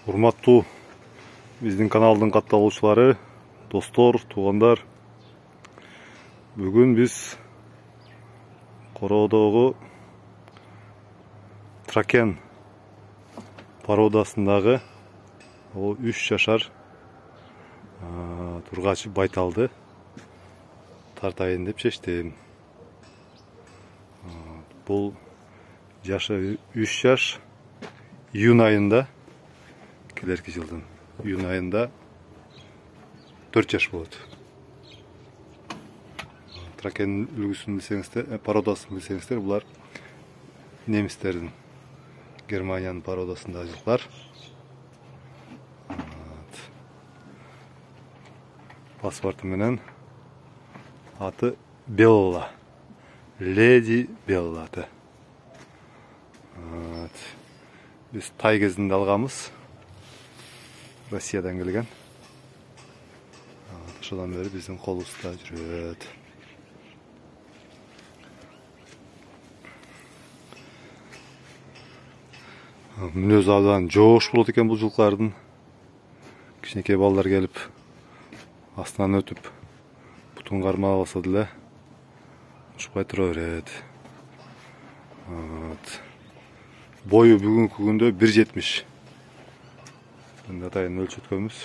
Урматтуу биздин каналдын катталуучулары, достор, туугандар. Бүгүн биз Короодогу Тракен породасындагы 3 жашар тургач байталды тартайын деп чечтим. Бул жашы 3 жаш, июнь айында, келерки жылдын июнь айында 4 жаш болот. Тракен үлгүсүн билсеңиздер, породасын билсеңиздер, булар немистердин, Германиянын породасындагы жылкылар. Паспорту менен аты Белла, леди Белла аты. Биз тай кезинде алганбыз, Россиядан келген. Ошодан бери биздин колубузда жүрөт. Мүнөзү абдан жоош болот экен бул жылкылардын. Кичинекей балдар келип, астынан өтүп, бутун кармап алса деле учпай тура берет. Бою бүгүнкү күндө 1,70. Мында атайын өлчөткөнбүз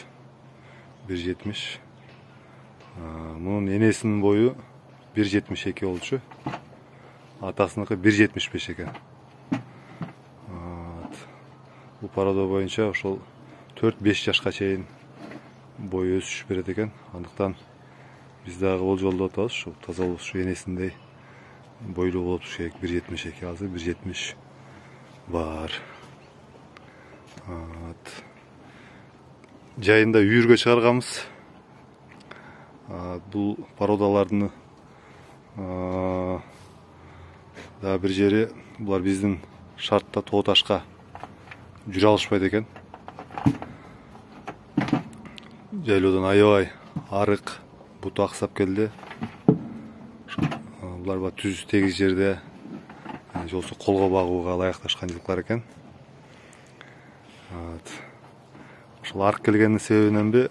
1,70. Мунун энесинин бою 1,72 болчу. Атасыныкы 1,75 экен. Бул порода боюнча ошол 4-5 жашка чейин бою өсүш берет экен. Андыктан биз дагы болжолдоп атабыз, ушу таза ушу энесиндей бойлуу болуп керек. 1,72, азыр 1,70 бар. Жайында үйүргө чыгарганбыз. Бул породалардын да бир жери, булар биздин шартта тоо ташка жүрө алышпайт экен. Жайлоодон аябай арык, буту аксап келди. Булар түз тегиз жерде, жолсу колго багууга ылайыкташкан жылкылар экен. Ошол арык келгендин себебиненби,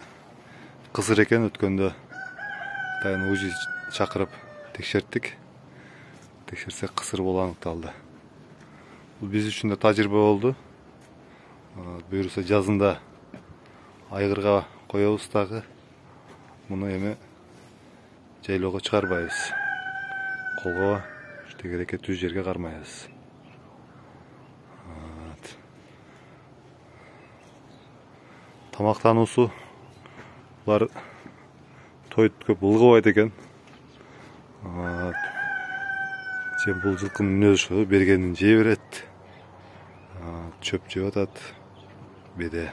кызыр экен. Өткөндө атайын УЗИ чакырып текшерттик. Текшерсек кысыр болуп аныкталды. Бул биз үчүн да тажрыйба болду. Буюрса жазында айгырга коебуз дагы. Муну эми жайлоого чыгарбайбыз. Колго, тегерекке түз жерге кармайбыз. Тамактануусу, булар тойд көп ылгыбайт экен. Бул жылкынын мүнөзү бергенин жей берет. Чөп жеп атат, беде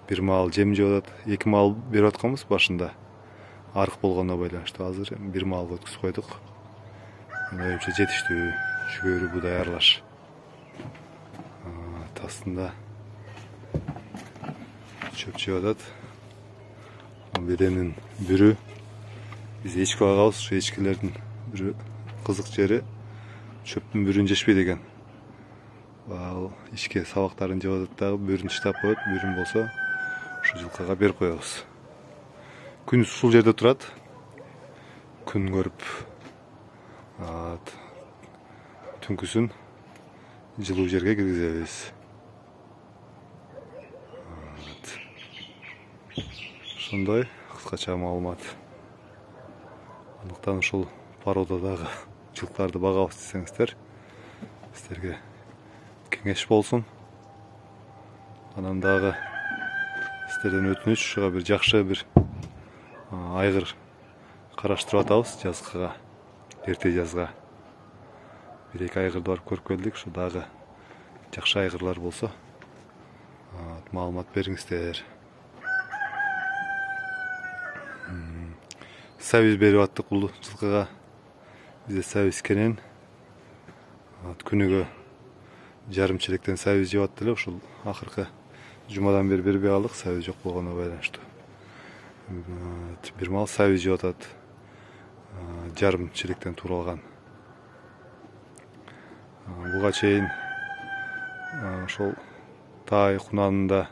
бир маал жем жеп атат. 2 маал берип атканбыз башында, арык болгондо байланыштуу. Азыр бир маалга өткүзүп койдук. Менимче жетиштүү, жүгөрү будай аралаш. Астында чөп жеп атат. Беденин бүрү, биз эчки багабыз. Ушу эчкилердин бир кызык жери, чөптүн бүрүн жешпейт экен. Ал ичке сабактарын жеп атат дагы, бүрүн тыштап коет. Бүрүн болсо ушу жылкыга берип коебуз. Күн ушул жерде турат. Күн көрүп, түнкүсүн жылуу жерге киргизебиз. Ошондой кыскача маалымат. Андыктан ушул породадагы жылкыларды багабыз десеңиздер, сиздерге кеңеш болсун. Анан дагы сиздерден өтүнүч, ушуга бир жакшы бир айгыр караштырып атабыз жазгыга, эрте жазга. 1-2 айгырды барып көрүп келдик. Ушу дагы жакшы айгырлар болсо маалымат бериңиздер. Сабиз берип аттык бул жылкыга. Бизде сабиз кенен. Күнүгө жарым челектен сабиз жеп атты эле. Ушул акыркы жумадан бери бербей калдык, сабиз жок болгондо байланыштуу. Бир маал сабиз жеп атат. Жарым челектен тууралган. Буга чейин ошол тай кунанында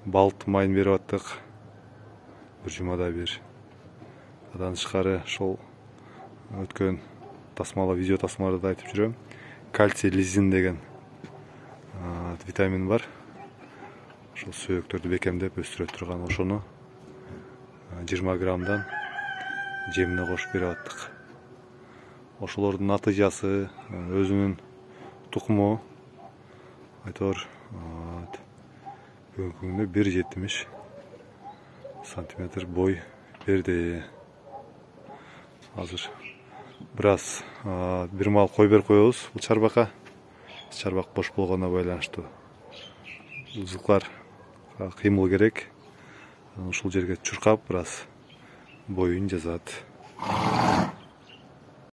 балт майын беріп аттық. Bir жұмада bir. Адан тышкары шол өткөн видео тасмаларда айтып жүрөм. Кальций лизин деген витамин бар. Ошол сүйөктөрдү бекемдеп өстүрө турган ошону 20 граммдан жемине кошуп берип аттык. Ошолордун натыйжасы өзүнүн тукуму айтор бүгүнкү күндө 1,70 сантиметр бой берди. Азыр бираз бир маал кой берип коебуз бул чарбакка. Чарбак бош болгонуна байланыштуу. Жылкылар кыймыл керек. Ушул жерге чуркап бираз боюн жазат.